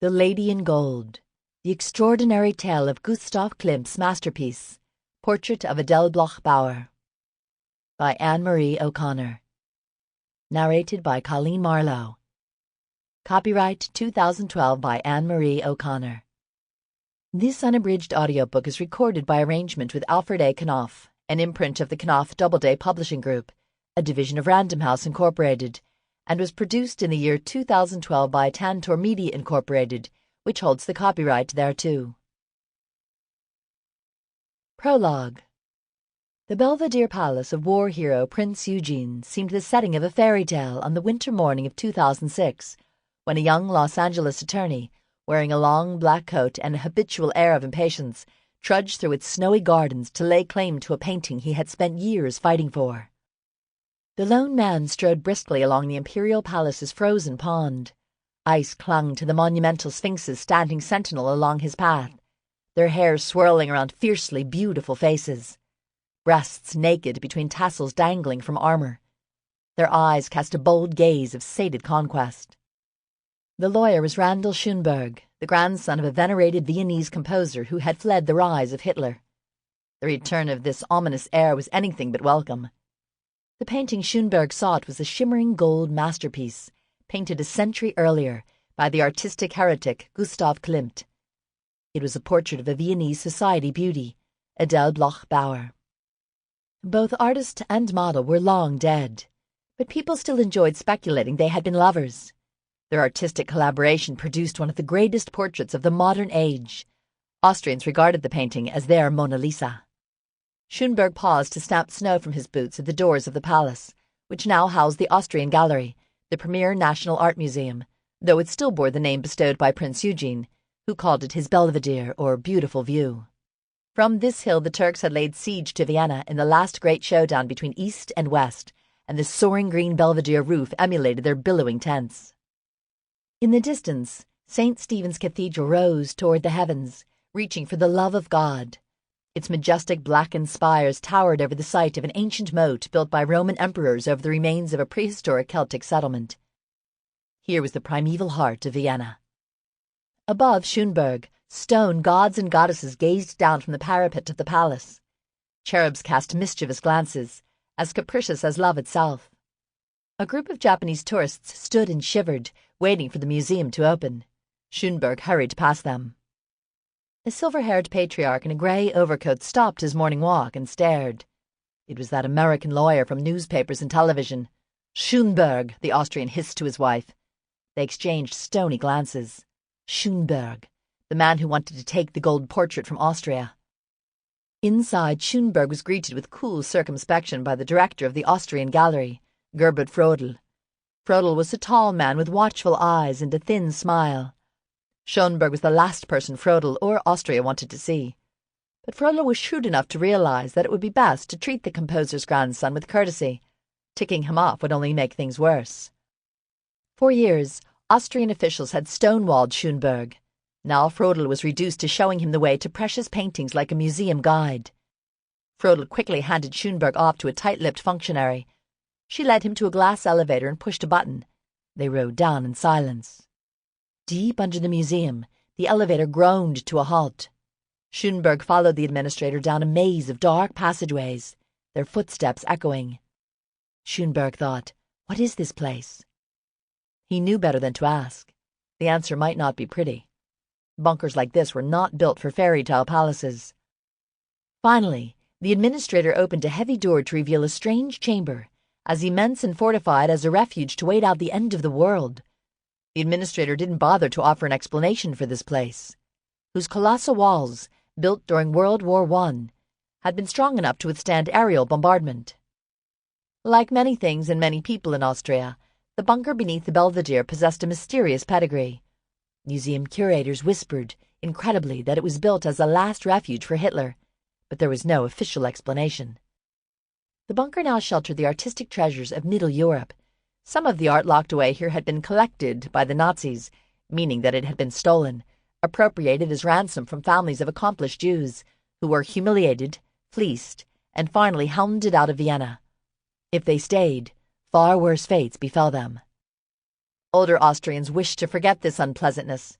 The Lady in Gold, the extraordinary tale of Gustav Klimt's masterpiece, Portrait of Adele Bloch-Bauer, by Anne-Marie O'Connor. Narrated by Coleen Marlo. Copyright 2012 by Anne-Marie O'Connor. This unabridged audiobook is recorded by arrangement with Alfred A. Knopf, an imprint of the Knopf Doubleday Publishing Group, a division of Random House Incorporated, and was produced in the year 2012 by Tantor Media Incorporated, which holds the copyright thereto. Prologue. The Belvedere Palace of war hero Prince Eugene seemed the setting of a fairy tale on the winter morning of 2006, when a young Los Angeles attorney, wearing a long black coat and an habitual air of impatience, trudged through its snowy gardens to lay claim to a painting he had spent years fighting for. The lone man strode briskly along the imperial palace's frozen pond. Ice clung to the monumental sphinxes standing sentinel along his path, their hair swirling around fiercely beautiful faces, breasts naked between tassels dangling from armor. Their eyes cast a bold gaze of sated conquest. The lawyer was Randall Schoenberg, the grandson of a venerated Viennese composer who had fled the rise of Hitler. The return of this ominous heir was anything but welcome. The painting Schoenberg sought was a shimmering gold masterpiece, painted a century earlier by the artistic heretic Gustav Klimt. It was a portrait of a Viennese society beauty, Adele Bloch-Bauer. Both artist and model were long dead, but people still enjoyed speculating they had been lovers. Their artistic collaboration produced one of the greatest portraits of the modern age. Austrians regarded the painting as their Mona Lisa. Schoenberg paused to stamp snow from his boots at the doors of the palace, which now housed the Austrian Gallery, the premier national art museum, though it still bore the name bestowed by Prince Eugene, who called it his Belvedere, or beautiful view. From this hill the Turks had laid siege to Vienna in the last great showdown between East and West, and the soaring green Belvedere roof emulated their billowing tents. In the distance, St. Stephen's Cathedral rose toward the heavens, reaching for the love of God. Its majestic blackened spires towered over the site of an ancient moat built by Roman emperors over the remains of a prehistoric Celtic settlement. Here was the primeval heart of Vienna. Above Schoenberg, stone gods and goddesses gazed down from the parapet of the palace. Cherubs cast mischievous glances, as capricious as love itself. A group of Japanese tourists stood and shivered, waiting for the museum to open. Schoenberg hurried past them. A silver-haired patriarch in a grey overcoat stopped his morning walk and stared. It was that American lawyer from newspapers and television. Schoenberg, the Austrian hissed to his wife. They exchanged stony glances. Schoenberg, the man who wanted to take the gold portrait from Austria. Inside, Schoenberg was greeted with cool circumspection by the director of the Austrian Gallery, Gerbert Frodel. Frodel was a tall man with watchful eyes and a thin smile. Schoenberg was the last person Frodel or Austria wanted to see. But Frodel was shrewd enough to realize that it would be best to treat the composer's grandson with courtesy. Ticking him off would only make things worse. For years, Austrian officials had stonewalled Schoenberg. Now Frodel was reduced to showing him the way to precious paintings like a museum guide. Frodel quickly handed Schoenberg off to a tight-lipped functionary. She led him to a glass elevator and pushed a button. They rode down in silence. Deep under the museum, the elevator groaned to a halt. Schoenberg followed the administrator down a maze of dark passageways, their footsteps echoing. Schoenberg thought, "What is this place?" He knew better than to ask. The answer might not be pretty. Bunkers like this were not built for fairy tale palaces. Finally, the administrator opened a heavy door to reveal a strange chamber, as immense and fortified as a refuge to wait out the end of the world. The administrator didn't bother to offer an explanation for this place, whose colossal walls, built during World War I, had been strong enough to withstand aerial bombardment. Like many things and many people in Austria, the bunker beneath the Belvedere possessed a mysterious pedigree. Museum curators whispered, incredibly, that it was built as a last refuge for Hitler, but there was no official explanation. The bunker now sheltered the artistic treasures of Middle Europe. Some of the art locked away here had been collected by the Nazis, meaning that it had been stolen, appropriated as ransom from families of accomplished Jews, who were humiliated, fleeced, and finally hounded out of Vienna. If they stayed, far worse fates befell them. Older Austrians wished to forget this unpleasantness.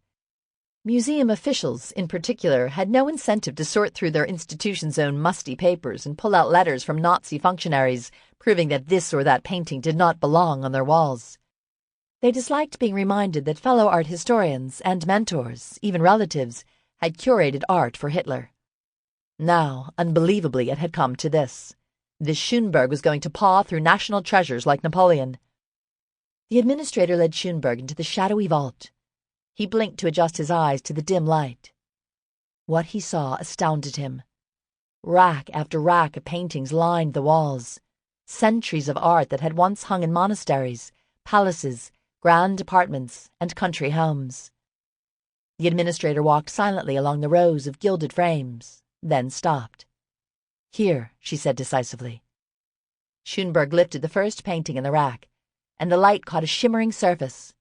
Museum officials, in particular, had no incentive to sort through their institution's own musty papers and pull out letters from Nazi functionaries proving that this or that painting did not belong on their walls. They disliked being reminded that fellow art historians and mentors, even relatives, had curated art for Hitler. Now, unbelievably, it had come to this. This Schönberg was going to paw through national treasures like Napoleon. The administrator led Schönberg into the shadowy vault. He blinked to adjust his eyes to the dim light. What he saw astounded him. Rack after rack of paintings lined the walls. Centuries of art that had once hung in monasteries, palaces, grand apartments, and country homes. The administrator walked silently along the rows of gilded frames, then stopped. "Here," she said decisively. Schönberg lifted the first painting in the rack, and the light caught a shimmering surface.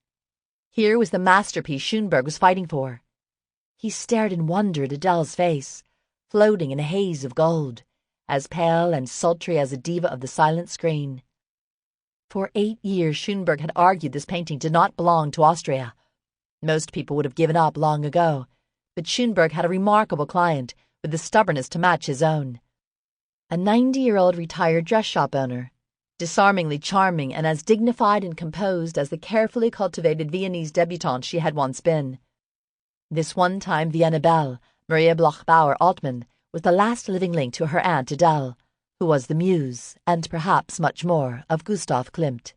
Here was the masterpiece Schönberg was fighting for. He stared in wonder at Adele's face, floating in a haze of gold, as pale and sultry as a diva of the silent screen. For 8 years Schönberg had argued this painting did not belong to Austria. Most people would have given up long ago, but Schönberg had a remarkable client with the stubbornness to match his own. A 90-year-old retired dress shop owner, disarmingly charming and as dignified and composed as the carefully cultivated Viennese debutante she had once been. This one-time Vienna belle, Maria Bloch-Bauer Altmann, was the last living link to her aunt Adele, who was the muse, and perhaps much more, of Gustav Klimt.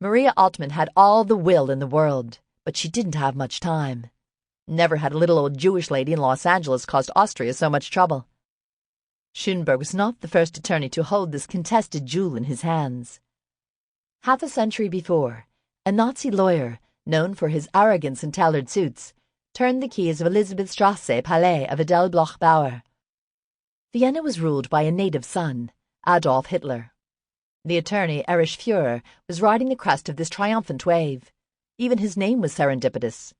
Maria Altmann had all the will in the world, but she didn't have much time. Never had a little old Jewish lady in Los Angeles caused Austria so much trouble. Schönberg was not the first attorney to hold this contested jewel in his hands. Half a century before, a Nazi lawyer, known for his arrogance and tailored suits, turned the keys of Elisabethstrasse Palais of Adele Bloch-Bauer. Vienna was ruled by a native son, Adolf Hitler. The attorney, Erich Führer, was riding the crest of this triumphant wave. Even his name was serendipitous.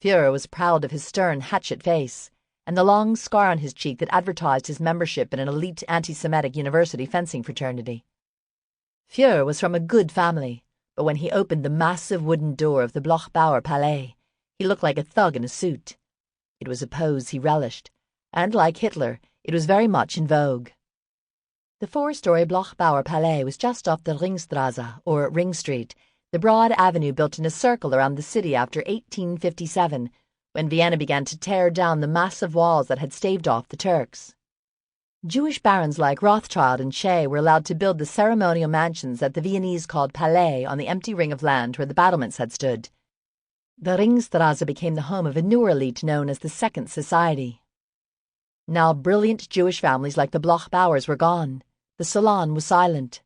Führer was proud of his stern, hatchet face, and the long scar on his cheek that advertised his membership in an elite anti-Semitic university fencing fraternity. Führer was from a good family, but when he opened the massive wooden door of the Bloch-Bauer Palais, he looked like a thug in a suit. It was a pose he relished, and like Hitler, it was very much in vogue. The 4-story Bloch-Bauer Palais was just off the Ringstrasse, or Ring Street, the broad avenue built in a circle around the city after 1857, when Vienna began to tear down the massive walls that had staved off the Turks. Jewish barons like Rothschild and Shea were allowed to build the ceremonial mansions that the Viennese called palais on the empty ring of land where the battlements had stood. The Ringstrasse became the home of a newer elite known as the Second Society. Now brilliant Jewish families like the Bloch-Bauers were gone. The salon was silent.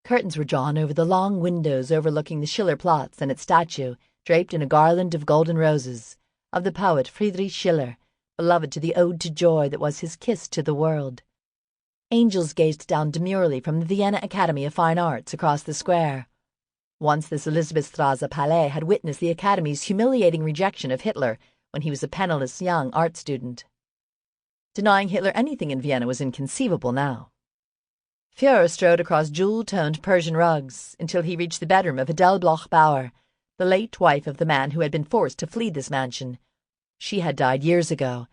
Curtains were drawn over the long windows overlooking the Schillerplatz and its statue, draped in a garland of golden roses, of the poet Friedrich Schiller, beloved to the ode to joy that was his kiss to the world. Angels gazed down demurely from the Vienna Academy of Fine Arts across the square. Once this Elisabethstrasse Palais had witnessed the Academy's humiliating rejection of Hitler when he was a penniless young art student. Denying Hitler anything in Vienna was inconceivable now. Führer strode across jewel-toned Persian rugs until he reached the bedroom of Adele Bloch-Bauer, the late wife of the man who had been forced to flee this mansion. She had died years ago,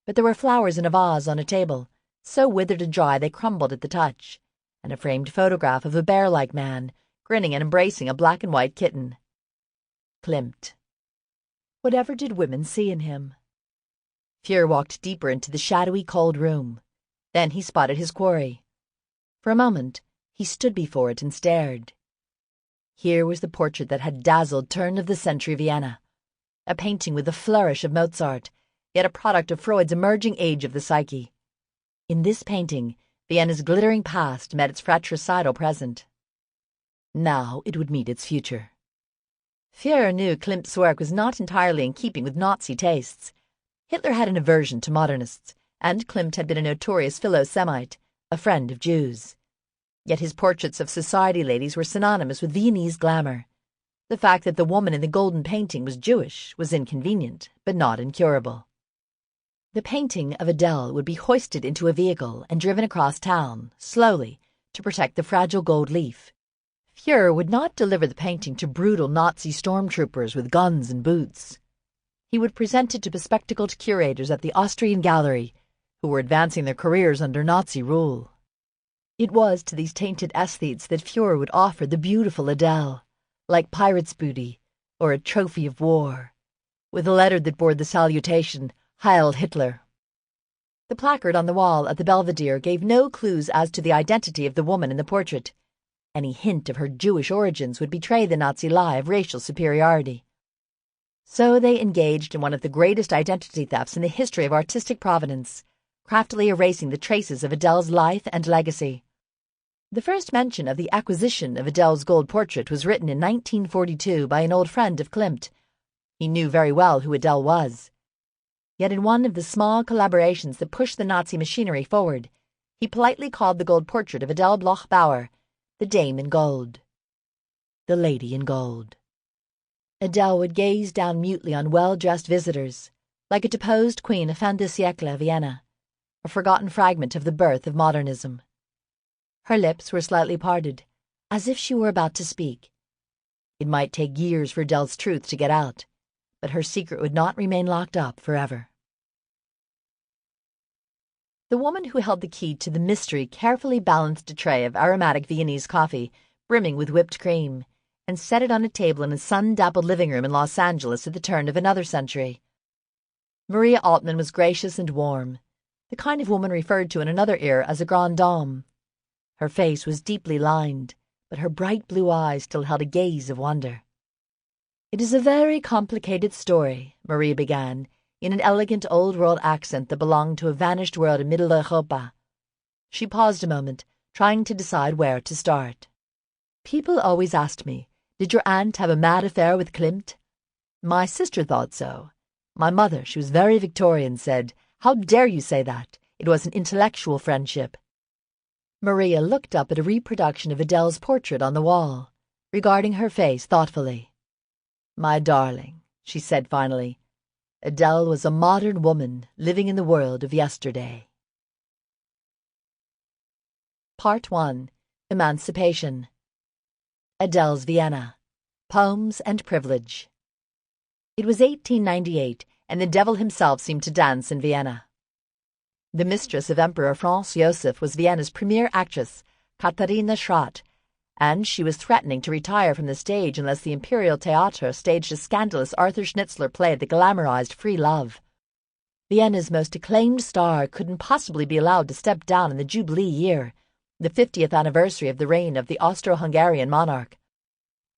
but there were flowers in a vase on a table, so withered and dry they crumbled at the touch, and a framed photograph of a bear-like man, grinning and embracing a black-and-white kitten. Klimt. Whatever did women see in him? Führer walked deeper into the shadowy, cold room. Then he spotted his quarry. For a moment, he stood before it and stared. Here was the portrait that had dazzled turn-of-the-century Vienna, a painting with the flourish of Mozart, yet a product of Freud's emerging age of the psyche. In this painting, Vienna's glittering past met its fratricidal present. Now it would meet its future. Führer knew Klimt's work was not entirely in keeping with Nazi tastes. Hitler had an aversion to modernists, and Klimt had been a notorious philo-Semite, a friend of Jews. Yet his portraits of society ladies were synonymous with Viennese glamour. The fact that the woman in the golden painting was Jewish was inconvenient, but not incurable. The painting of Adele would be hoisted into a vehicle and driven across town, slowly, to protect the fragile gold leaf. Führer would not deliver the painting to brutal Nazi stormtroopers with guns and boots. He would present it to bespectacled curators at the Austrian gallery, who were advancing their careers under Nazi rule. It was to these tainted aesthetes that Führer would offer the beautiful Adele, like pirate's booty or a trophy of war, with a letter that bore the salutation, Heil Hitler. The placard on the wall at the Belvedere gave no clues as to the identity of the woman in the portrait. Any hint of her Jewish origins would betray the Nazi lie of racial superiority. So they engaged in one of the greatest identity thefts in the history of artistic provenance, craftily erasing the traces of Adele's life and legacy. The first mention of the acquisition of Adele's gold portrait was written in 1942 by an old friend of Klimt. He knew very well who Adele was. Yet in one of the small collaborations that pushed the Nazi machinery forward, he politely called the gold portrait of Adele Bloch-Bauer the Dame in Gold. The Lady in Gold. Adele would gaze down mutely on well-dressed visitors, like a deposed queen of fin de siecle Vienna, a forgotten fragment of the birth of modernism. Her lips were slightly parted, as if she were about to speak. It might take years for Adele's truth to get out, but her secret would not remain locked up forever. The woman who held the key to the mystery carefully balanced a tray of aromatic Viennese coffee, brimming with whipped cream, and set it on a table in a sun-dappled living room in Los Angeles at the turn of another century. Maria Altman was gracious and warm, the kind of woman referred to in another era as a grande dame. Her face was deeply lined, but her bright blue eyes still held a gaze of wonder. "It is a very complicated story," Maria began, in an elegant old-world accent that belonged to a vanished world in Middle Europa. She paused a moment, trying to decide where to start. "People always asked me, did your aunt have a mad affair with Klimt? My sister thought so. My mother, she was very Victorian, said, 'How dare you say that? It was an intellectual friendship.'" Maria looked up at a reproduction of Adele's portrait on the wall, regarding her face thoughtfully. "My darling," she said finally, "Adele was a modern woman living in the world of yesterday." Part 1. Emancipation. Adele's Vienna. Poems and Privilege. It was 1898, and the devil himself seemed to dance in Vienna. The mistress of Emperor Franz Joseph was Vienna's premier actress, Katharina Schratt, and she was threatening to retire from the stage unless the Imperial Theatre staged a scandalous Arthur Schnitzler play that glamorized free love. Vienna's most acclaimed star couldn't possibly be allowed to step down in the Jubilee year, the 50th anniversary of the reign of the Austro-Hungarian monarch.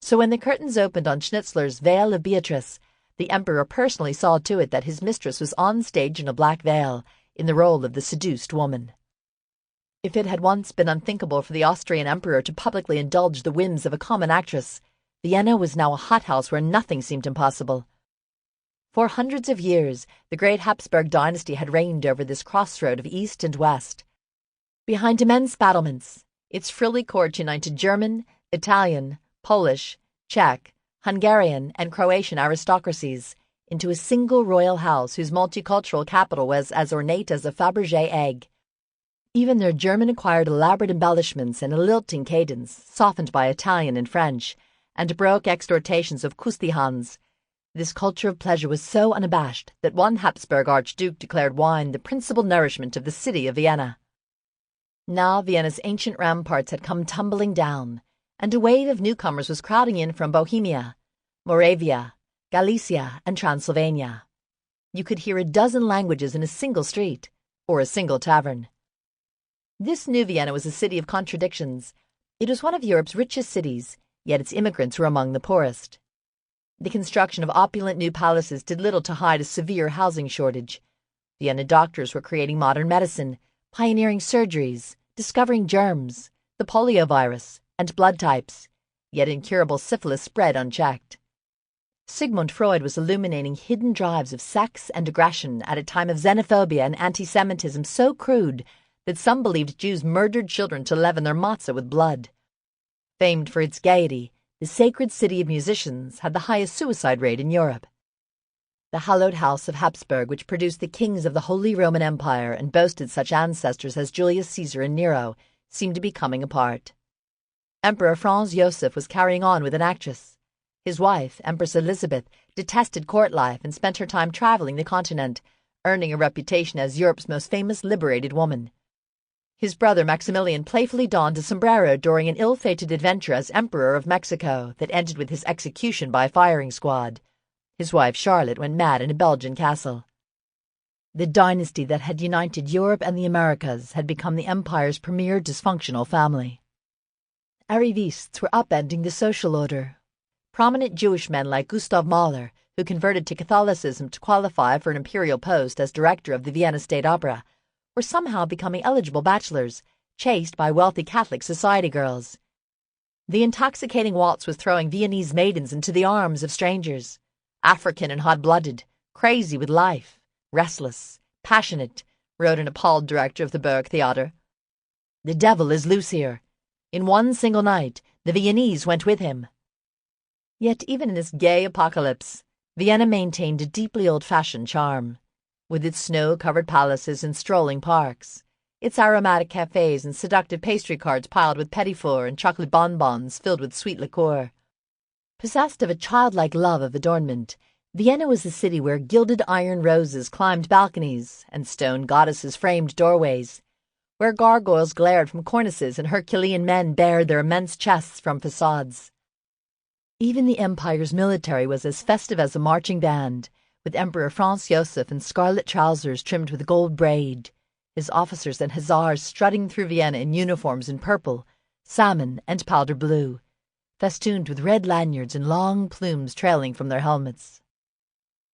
So when the curtains opened on Schnitzler's Veil of Beatrice, the Emperor personally saw to it that his mistress was on stage in a black veil, in the role of the seduced woman. If it had once been unthinkable for the Austrian Emperor to publicly indulge the whims of a common actress, Vienna was now a hothouse where nothing seemed impossible. For hundreds of years, the great Hapsburg dynasty had reigned over this crossroad of East and West. Behind immense battlements, its frilly court united German, Italian, Polish, Czech, Hungarian, and Croatian aristocracies into a single royal house whose multicultural capital was as ornate as a Fabergé egg. Even their German-acquired elaborate embellishments and a lilting cadence, softened by Italian and French, and Baroque exhortations of Custihans, this culture of pleasure was so unabashed that one Hapsburg archduke declared wine the principal nourishment of the city of Vienna. Now Vienna's ancient ramparts had come tumbling down, and a wave of newcomers was crowding in from Bohemia, Moravia, Galicia, and Transylvania. You could hear a dozen languages in a single street, or a single tavern. This new Vienna was a city of contradictions. It was one of Europe's richest cities, yet its immigrants were among the poorest. The construction of opulent new palaces did little to hide a severe housing shortage. Vienna doctors were creating modern medicine, pioneering surgeries, discovering germs, the polio virus, and blood types, yet incurable syphilis spread unchecked. Sigmund Freud was illuminating hidden drives of sex and aggression at a time of xenophobia and anti-Semitism so crude that some believed Jews murdered children to leaven their matzah with blood. Famed for its gaiety, the sacred city of musicians had the highest suicide rate in Europe. The hallowed house of Hapsburg, which produced the kings of the Holy Roman Empire and boasted such ancestors as Julius Caesar and Nero, seemed to be coming apart. Emperor Franz Joseph was carrying on with an actress. His wife, Empress Elizabeth, detested court life and spent her time traveling the continent, earning a reputation as Europe's most famous liberated woman. His brother Maximilian playfully donned a sombrero during an ill-fated adventure as Emperor of Mexico that ended with his execution by a firing squad. His wife Charlotte went mad in a Belgian castle. The dynasty that had united Europe and the Americas had become the empire's premier dysfunctional family. Arrivists were upending the social order. Prominent Jewish men like Gustav Mahler, who converted to Catholicism to qualify for an imperial post as director of the Vienna State Opera, were somehow becoming eligible bachelors, chased by wealthy Catholic society girls. The intoxicating waltz was throwing Viennese maidens into the arms of strangers, African and hot-blooded, crazy with life, restless, passionate, wrote an appalled director of the Burgtheater. The devil is loose here. In one single night, the Viennese went with him. Yet even in this gay apocalypse, Vienna maintained a deeply old-fashioned charm. With its snow-covered palaces and strolling parks, its aromatic cafes and seductive pastry carts piled with petit fours and chocolate bonbons filled with sweet liqueur. Possessed of a childlike love of adornment, Vienna was a city where gilded iron roses climbed balconies and stone goddesses framed doorways, where gargoyles glared from cornices and Herculean men bared their immense chests from facades. Even the empire's military was as festive as a marching band, with Emperor Franz Joseph in scarlet trousers trimmed with gold braid, his officers and hussars strutting through Vienna in uniforms in purple, salmon, and powder blue, festooned with red lanyards and long plumes trailing from their helmets.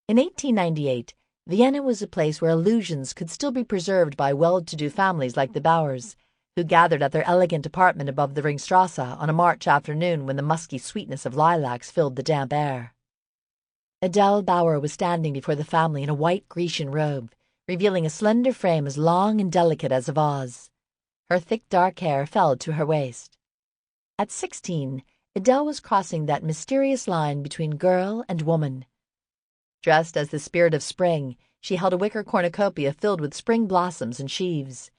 In 1898, Vienna was a place where illusions could still be preserved by well-to-do families like the Bauers, who gathered at their elegant apartment above the Ringstrasse on a March afternoon when the musky sweetness of lilacs filled the damp air. Adele Bauer was standing before the family in a white Grecian robe, revealing a slender frame as long and delicate as a vase. Her thick dark hair fell to her waist. At 16, Adele was crossing that mysterious line between girl and woman. Dressed as the spirit of spring, she held a wicker cornucopia filled with spring blossoms and sheaves.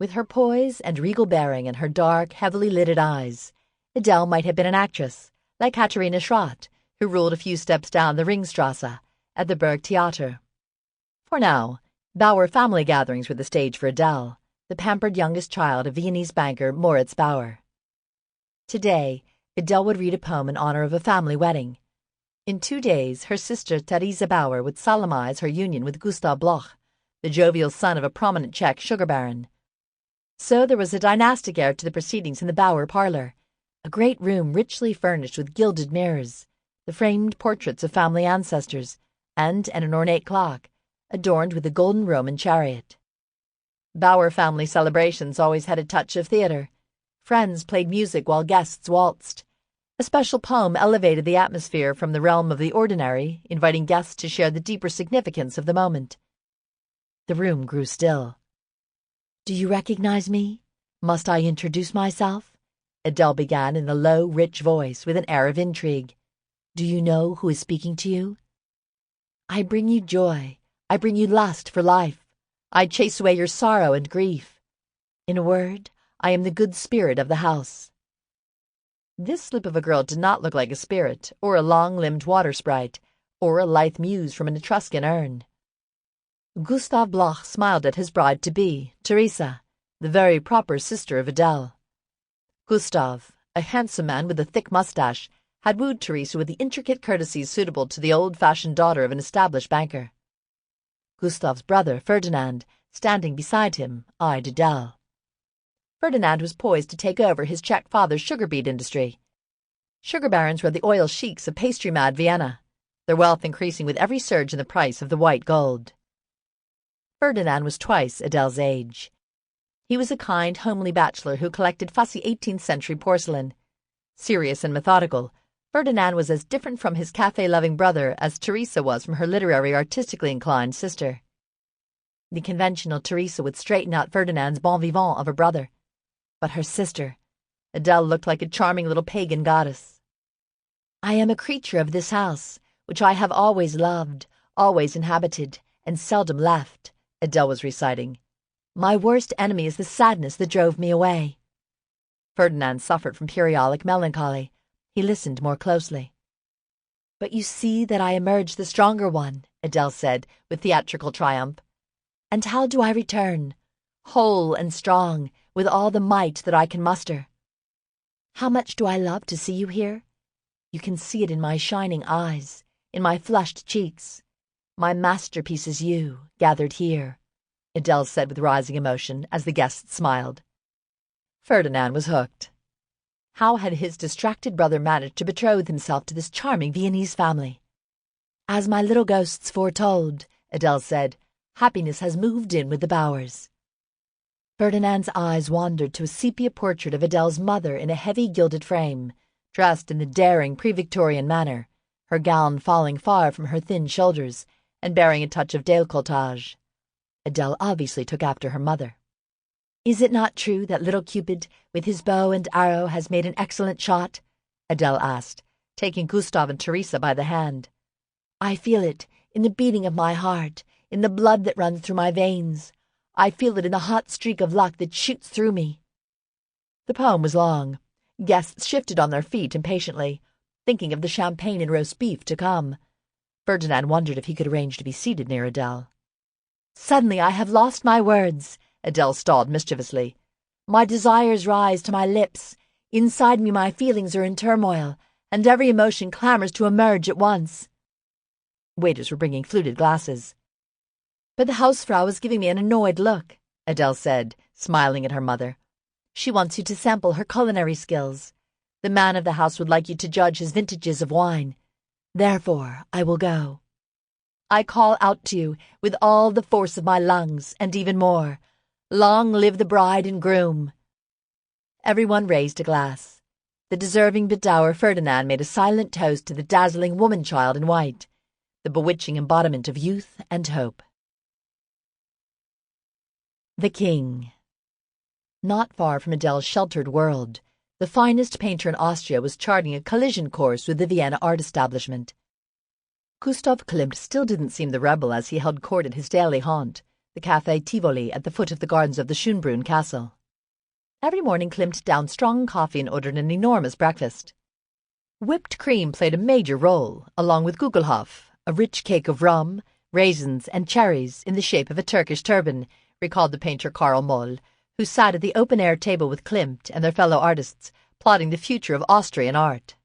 With her poise and regal bearing and her dark, heavily lidded eyes, Adele might have been an actress, like Katharina Schratt, who ruled a few steps down the Ringstrasse at the Burgtheater. For now, Bauer family gatherings were the stage for Adele, the pampered youngest child of Viennese banker Moritz Bauer. Today, Adele would read a poem in honor of a family wedding. In 2 days, her sister Teresa Bauer would solemnize her union with Gustav Bloch, the jovial son of a prominent Czech sugar baron. So there was a dynastic air to the proceedings in the Bauer parlor, a great room richly furnished with gilded mirrors, the framed portraits of family ancestors, and an ornate clock, adorned with a golden Roman chariot. Bauer family celebrations always had a touch of theater. Friends played music while guests waltzed. A special poem elevated the atmosphere from the realm of the ordinary, inviting guests to share the deeper significance of the moment. The room grew still. "Do you recognize me? Must I introduce myself?" Adele began in a low, rich voice with an air of intrigue. "Do you know who is speaking to you? I bring you joy. I bring you lust for life. I chase away your sorrow and grief. In a word, I am the good spirit of the house." This slip of a girl did not look like a spirit, or a long-limbed water sprite, or a lithe muse from an Etruscan urn. Gustav Bloch smiled at his bride-to-be, Teresa, the very proper sister of Adele. Gustav, a handsome man with a thick mustache, had wooed Teresa with the intricate courtesies suitable to the old-fashioned daughter of an established banker. Gustav's brother, Ferdinand, standing beside him, eyed Adele. Ferdinand was poised to take over his Czech father's sugar-beet industry. Sugar barons were the oil sheiks of pastry-mad Vienna, their wealth increasing with every surge in the price of the white gold. Ferdinand was twice Adele's age. He was a kind, homely bachelor who collected fussy 18th-century porcelain. Serious and methodical, Ferdinand was as different from his café-loving brother as Teresa was from her literary, artistically inclined sister. The conventional Teresa would straighten out Ferdinand's bon vivant of a brother. But her sister, Adele, looked like a charming little pagan goddess. "I am a creature of this house, which I have always loved, always inhabited, and seldom left," Adele was reciting. "My worst enemy is the sadness that drove me away." Ferdinand suffered from periodic melancholy. He listened more closely. But you see that I emerged the stronger one, Adele said with theatrical triumph. And how do I return? Whole and strong, with all the might that I can muster. How much do I love to see you here? You can see it in my shining eyes, in my flushed cheeks. My masterpiece is you, gathered here, Adele said with rising emotion as the guests smiled. Ferdinand was hooked. How had his distracted brother managed to betroth himself to this charming Viennese family? As my little ghosts foretold, Adele said, happiness has moved in with the Bauers. Ferdinand's eyes wandered to a sepia portrait of Adele's mother in a heavy gilded frame, dressed in the daring pre-Victorian manner, her gown falling far from her thin shoulders and bearing a touch of décolletage. Adele obviously took after her mother. Is it not true that little Cupid, with his bow and arrow, has made an excellent shot? Adele asked, taking Gustav and Teresa by the hand. I feel it in the beating of my heart, in the blood that runs through my veins. I feel it in the hot streak of luck that shoots through me. The poem was long. Guests shifted on their feet impatiently, thinking of the champagne and roast beef to come. Ferdinand wondered if he could arrange to be seated near Adele. Suddenly I have lost my words, Adele stalled mischievously. My desires rise to my lips. Inside me my feelings are in turmoil, and every emotion clamors to emerge at once. Waiters were bringing fluted glasses. But the Hausfrau is giving me an annoyed look, Adele said, smiling at her mother. She wants you to sample her culinary skills. The man of the house would like you to judge his vintages of wine. Therefore, I will go. I call out to you with all the force of my lungs, and even more. Long live the bride and groom. Everyone raised a glass. The deserving bedower Ferdinand made a silent toast to the dazzling woman-child in white, the bewitching embodiment of youth and hope. The King. Not far from Adele's sheltered world, the finest painter in Austria was charting a collision course with the Vienna art establishment. Gustav Klimt still didn't seem the rebel as he held court at his daily haunt, the Café Tivoli at the foot of the gardens of the Schönbrunn castle. Every morning Klimt downed strong coffee and ordered an enormous breakfast. Whipped cream played a major role, along with Gugelhof, a rich cake of rum, raisins, and cherries in the shape of a Turkish turban, recalled the painter Karl Moll, who sat at the open-air table with Klimt and their fellow artists, plotting the future of Austrian art.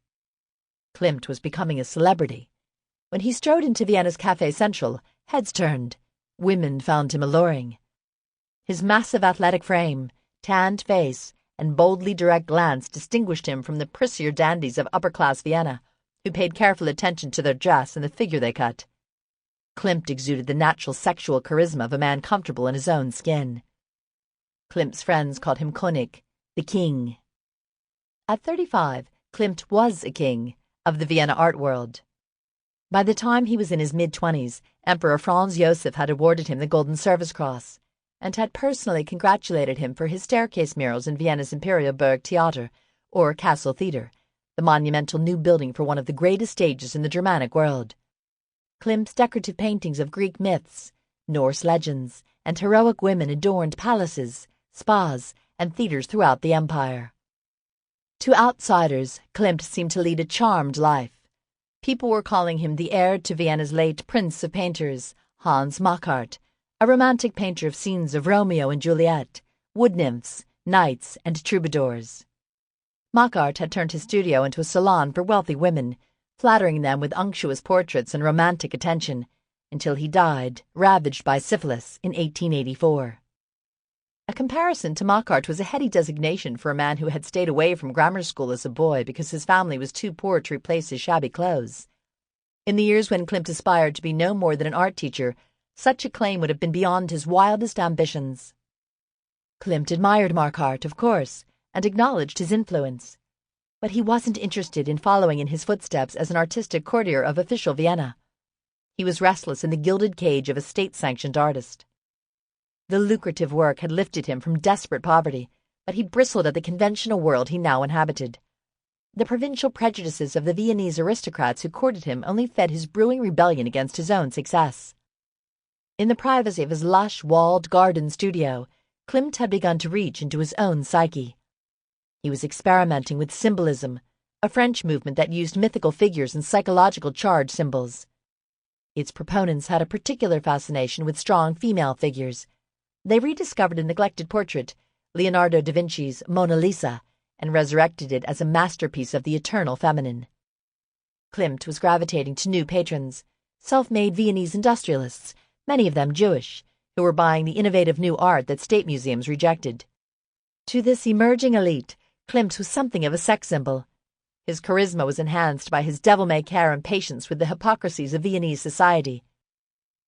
Klimt was becoming a celebrity. When he strode into Vienna's Café Central, heads turned. Women found him alluring. His massive athletic frame, tanned face, and boldly direct glance distinguished him from the prissier dandies of upper-class Vienna, who paid careful attention to their dress and the figure they cut. Klimt exuded the natural sexual charisma of a man comfortable in his own skin. Klimt's friends called him König, the king. At 35, Klimt was a king of the Vienna art world. By the time he was in his mid-20s, Emperor Franz Joseph had awarded him the Golden Service Cross, and had personally congratulated him for his staircase murals in Vienna's Imperial Burg Theater, or Castle Theatre, the monumental new building for one of the greatest stages in the Germanic world. Klimt's decorative paintings of Greek myths, Norse legends, and heroic women adorned palaces, spas, and theatres throughout the empire. To outsiders, Klimt seemed to lead a charmed life. People were calling him the heir to Vienna's late prince of painters, Hans Machart, a romantic painter of scenes of Romeo and Juliet, wood nymphs, knights, and troubadours. Machart had turned his studio into a salon for wealthy women, flattering them with unctuous portraits and romantic attention, until he died, ravaged by syphilis, in 1884. A comparison to Machart was a heady designation for a man who had stayed away from grammar school as a boy because his family was too poor to replace his shabby clothes. In the years when Klimt aspired to be no more than an art teacher, such a claim would have been beyond his wildest ambitions. Klimt admired Machart, of course, and acknowledged his influence. But he wasn't interested in following in his footsteps as an artistic courtier of official Vienna. He was restless in the gilded cage of a state-sanctioned artist. The lucrative work had lifted him from desperate poverty, but he bristled at the conventional world he now inhabited. The provincial prejudices of the Viennese aristocrats who courted him only fed his brewing rebellion against his own success. In the privacy of his lush, walled garden studio, Klimt had begun to reach into his own psyche. He was experimenting with symbolism, a French movement that used mythical figures and psychological charge symbols. Its proponents had a particular fascination with strong female figures. They rediscovered a neglected portrait, Leonardo da Vinci's Mona Lisa, and resurrected it as a masterpiece of the eternal feminine. Klimt was gravitating to new patrons, self-made Viennese industrialists, many of them Jewish, who were buying the innovative new art that state museums rejected. To this emerging elite, Klimt was something of a sex symbol. His charisma was enhanced by his devil-may-care impatience with the hypocrisies of Viennese society.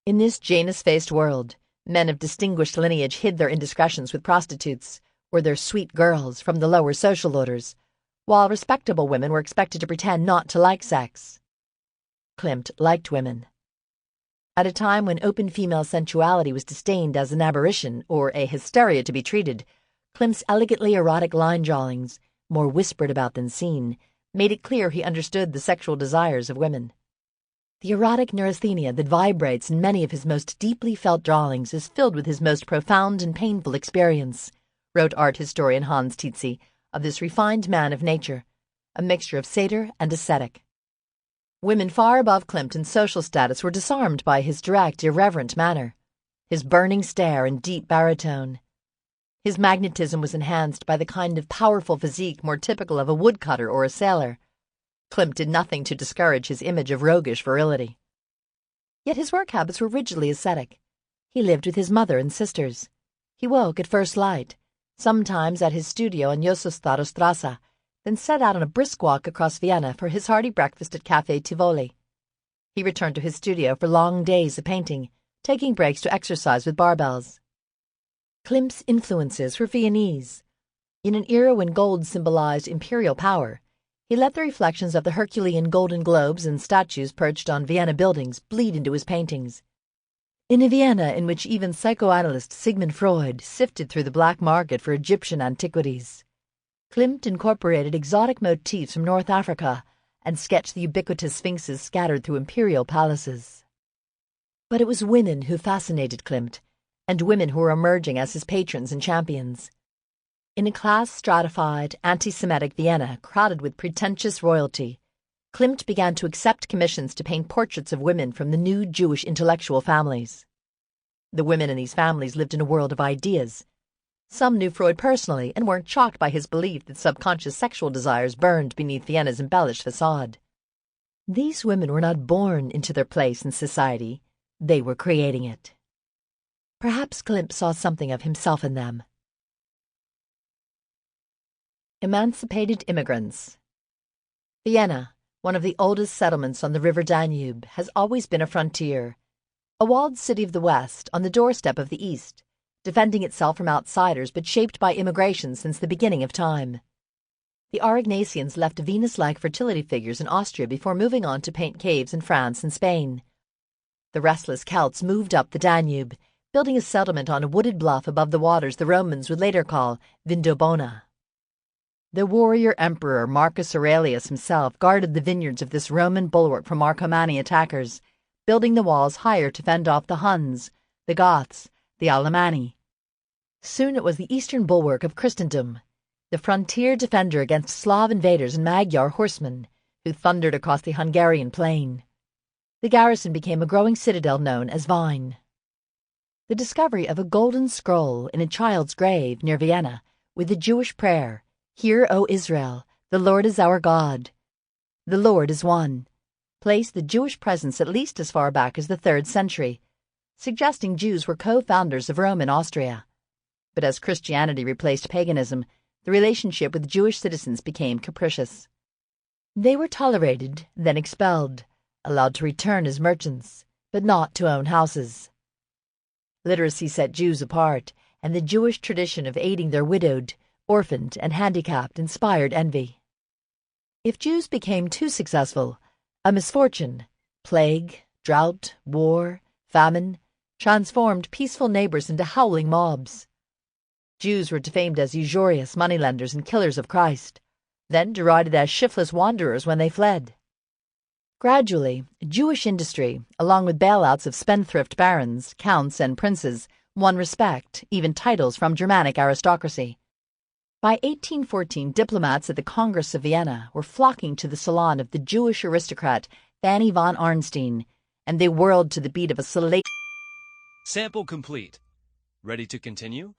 In this Janus-faced world, men of distinguished lineage hid their indiscretions with prostitutes, or their sweet girls from the lower social orders, while respectable women were expected to pretend not to like sex. Klimt liked women. At a time when open female sensuality was disdained as an aberration or a hysteria to be treated, Klimt's elegantly erotic line drawings, more whispered about than seen, made it clear he understood the sexual desires of women. The erotic neurasthenia that vibrates in many of his most deeply felt drawings is filled with his most profound and painful experience, wrote art historian Hans Tietze of this refined man of nature, a mixture of satyr and ascetic. Women far above Klimt in social status were disarmed by his direct, irreverent manner, his burning stare and deep baritone. His magnetism was enhanced by the kind of powerful physique more typical of a woodcutter or a sailor. Klimt did nothing to discourage his image of roguish virility. Yet his work habits were rigidly ascetic. He lived with his mother and sisters. He woke at first light, sometimes at his studio on Josefstadtstrasse, then set out on a brisk walk across Vienna for his hearty breakfast at Café Tivoli. He returned to his studio for long days of painting, taking breaks to exercise with barbells. Klimt's influences were Viennese. In an era when gold symbolized imperial power, he let the reflections of the Herculean golden globes and statues perched on Vienna buildings bleed into his paintings. In a Vienna in which even psychoanalyst Sigmund Freud sifted through the black market for Egyptian antiquities, Klimt incorporated exotic motifs from North Africa and sketched the ubiquitous sphinxes scattered through imperial palaces. But it was women who fascinated Klimt, and women who were emerging as his patrons and champions. In a class-stratified, anti-Semitic Vienna crowded with pretentious royalty, Klimt began to accept commissions to paint portraits of women from the new Jewish intellectual families. The women in these families lived in a world of ideas. Some knew Freud personally and weren't shocked by his belief that subconscious sexual desires burned beneath Vienna's embellished facade. These women were not born into their place in society, they were creating it. Perhaps Klimt saw something of himself in them. Emancipated immigrants. Vienna, one of the oldest settlements on the river Danube, has always been a frontier, a walled city of the West on the doorstep of the East, defending itself from outsiders but shaped by immigration since the beginning of time. The Aurignacians left Venus-like fertility figures in Austria before moving on to paint caves in France and Spain. The restless Celts moved up the Danube, building a settlement on a wooded bluff above the waters the Romans would later call Vindobona. The warrior emperor Marcus Aurelius himself guarded the vineyards of this Roman bulwark from Marcomanni attackers, building the walls higher to fend off the Huns, the Goths, the Alemanni. Soon it was the eastern bulwark of Christendom, the frontier defender against Slav invaders and Magyar horsemen, who thundered across the Hungarian plain. The garrison became a growing citadel known as Vine. The discovery of a golden scroll in a child's grave near Vienna, with the Jewish prayer, "Hear, O Israel, the Lord is our God. The Lord is one," placed the Jewish presence at least as far back as the 3rd century, suggesting Jews were co-founders of Rome and Austria. But as Christianity replaced paganism, the relationship with Jewish citizens became capricious. They were tolerated, then expelled, allowed to return as merchants, but not to own houses. Literacy set Jews apart, and the Jewish tradition of aiding their widowed, orphaned, and handicapped inspired envy. If Jews became too successful, a misfortune, plague, drought, war, famine, transformed peaceful neighbors into howling mobs. Jews were defamed as usurious moneylenders and killers of Christ, then derided as shiftless wanderers when they fled. Gradually, Jewish industry, along with bailouts of spendthrift barons, counts, and princes, won respect, even titles from Germanic aristocracy. By 1814, diplomats at the Congress of Vienna were flocking to the salon of the Jewish aristocrat Fanny von Arnstein, and they whirled to the beat of a salute. Sample complete. Ready to continue?